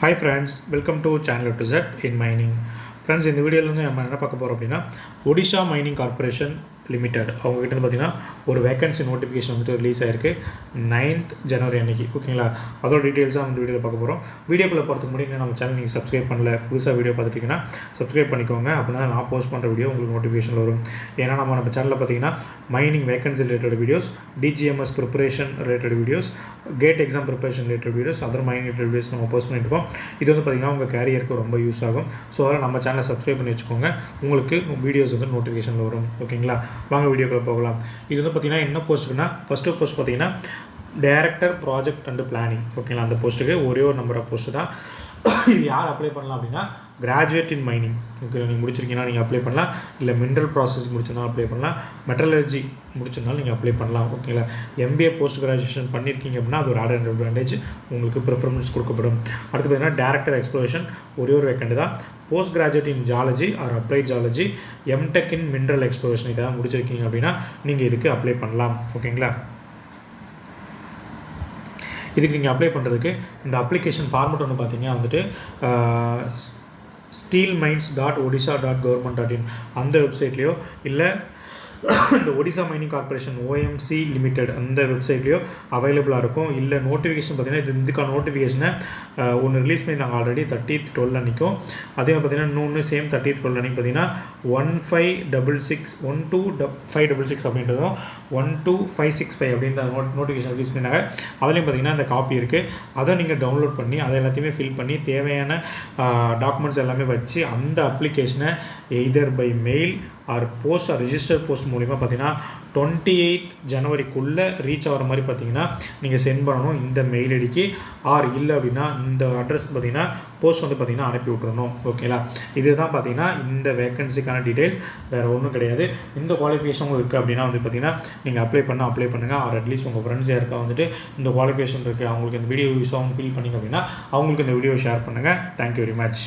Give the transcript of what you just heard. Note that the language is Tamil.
Hi friends, welcome to channel to Z in mining. Friends, இந்த வீடியோவில் வந்து நம்ம என்ன பார்க்க போகிறோம் அப்படின்னா ஒடிஷா மைனிங் கார்பரேஷன் லிமிடெட் அவங்ககிட்ட பார்த்தீங்கன்னா ஒரு வேகன்சி நோட்டிஃபிகேஷன் வந்துட்டு ரிலீஸ் ஆயிருக்கு 9th ஜனவரி அன்னைக்கு. ஓகேங்களா, அதோட டீட்டெயில்ஸாக வந்து வீடியோவில் பார்க்க போகிறோம். வீடியோக்குள்ளே போகிறதுக்கு முன்னாடி நம்ம சேனல் நீங்கள் சப்ஸ்கிரைப் பண்ணல, புதுசாக வீடியோ பார்த்துட்டிங்கன்னா சப்ஸ்கிரைப் பண்ணிக்கோங்க. அப்படின்னா நான் போஸ்ட் பண்ணுற வீடியோ உங்களுக்கு நோட்டிஃபிகேஷன் வரும். ஏன்னா நம்ம சேனலில் பார்த்தீங்கன்னா mining vacancy related videos, DGMS preparation related videos, GATE exam preparation related videos, other mining related videos நம்ம போஸ்ட் பண்ணியிருக்கோம். இது வந்து பார்த்திங்கன்னா உங்கள் கேரியருக்கு ரொம்ப யூஸ் ஆகும். ஸோ அதனால் நம்ம சேனலை சப்ஸ்கிரைப் பண்ணி வச்சுக்கோங்க, உங்களுக்கு வீடியோஸ் வந்து நோட்டிஃபிகேஷனில் வரும். ஓகேங்களா, வாங்க வீடியோக்குள்ளே போகலாம். இது வந்து பார்த்திங்கன்னா என்ன போஸ்ட்டுக்குன்னா, ஃபஸ்ட்டு போஸ்ட் பார்த்திங்கன்னா டைரக்டர் ப்ராஜெக்ட் அண்ட் பிளானிங். ஓகேங்களா, அந்த போஸ்ட்டுக்கு ஒரே ஒரு நம்பர் ஆஃப் போஸ்ட்டு தான். இது யார் அப்ளை பண்ணலாம் அப்படின்னா கிராஜுவேட் இன் மைனிங். ஓகே, நீங்கள் முடிச்சிருக்கீங்கன்னா நீங்கள் அப்ளை பண்ணலாம். இல்லை மினரல் ப்ராசஸ் முடிச்சிருந்தாலும் அப்ளை பண்ணலாம். மெட்டலர்ஜி முடிச்சிருந்தாலும் நீங்கள் அப்ளை பண்ணலாம். ஓகேங்களா, எம்பிஏ போஸ்ட் கிராஜுவேஷன் பண்ணியிருக்கீங்க அப்படின்னா அது ஒரு ஆட் அட்வான்டேஜ், உங்களுக்கு ப்ரிஃபரன்ஸ் கொடுக்கப்படும். அடுத்து பார்த்தீங்கன்னா டேரக்டர் எக்ஸ்ப்ளோரேஷன் ஒரே ஒரு வேக்கண்ட் தான். Post graduate in geology or applied geology, MTech in mineral exploration இதெல்லாம் முடிச்சிருக்கீங்க அப்படின்னா நீங்கள் இதுக்கு அப்ளை பண்ணலாம். ஓகேங்களா, இதுக்கு நீங்கள் அப்ளை பண்ணுறதுக்கு இந்த அப்ளிகேஷன் ஃபார்மெட் ஒன்று பார்த்தீங்கன்னா வந்துட்டு steelmines.odisha.government.in அந்த வெப்சைட்லேயோ இல்லை இந்த Odisha mining corporation OMC limited அந்த வெப்சைட்லேயோ அவைலபிளாக இருக்கும். இல்லை நோட்டிஃபிகேஷன் பார்த்தீங்கன்னா இதுக்கான நோட்டிஃபிகேஷனை ஒன்று ரிலீஸ் பண்ணி நாங்கள் ஆல்ரெடி 30th 12 அன்றைக்கும், அதே மாதிரி பார்த்தீங்கன்னா இன்னொன்று சேம் 30th 12 அன்றைக்கி பார்த்தீங்கன்னா 12566 அப்படின்றதும் 12565 அப்படின்ற நோட்டிஃபிகேஷன் ரிலீஸ் பண்ணாங்க. அதுலேயும் பார்த்தீங்கன்னா அந்த காப்பி இருக்குது, அதை நீங்கள் டவுன்லோட் பண்ணி அதை எல்லாத்தையுமே ஃபில் பண்ணி தேவையான டாக்குமெண்ட்ஸ் எல்லாமே வச்சு அந்த அப்ளிகேஷனை either by mail or post or register post மூலிமா பார்த்தீங்கன்னா 28th ஜனவரிக்குள்ளே ரீச் ஆகிற மாதிரி பார்த்தீங்கன்னா நீங்கள் சென்ட் பண்ணணும் இந்த மெயில் ஐடிக்கு. ஆர் இல்லை அப்படின்னா இந்த அட்ரஸ்க்கு பார்த்தீங்கன்னா போஸ்ட் வந்து பார்த்தீங்கன்னா அனுப்பி விட்றணும். ஓகேங்களா, இதுதான் பார்த்தீங்கன்னா இந்த வேகன்சிக்கான டீட்டெயில்ஸ், வேறு ஒன்றும் கிடையாது. இந்த குவாலிஃபிகேஷன் இருக்குது அப்படின்னா வந்து பார்த்தீங்கன்னா நீங்கள் அப்ளை பண்ணுங்கள். ஆர் அட்லீஸ்ட் உங்கள் ஃப்ரெண்ட்ஸ் யாருக்கா வந்துட்டு இந்த குவாலிஃபிகேஷன் இருக்குது, அவங்களுக்கு இந்த வீடியோ யூஸ் ஆகும் ஃபீல் பண்ணிங்க அப்படின்னா அவங்களுக்கு இந்த வீடியோ ஷேர் பண்ணுங்கள். Thank you very much.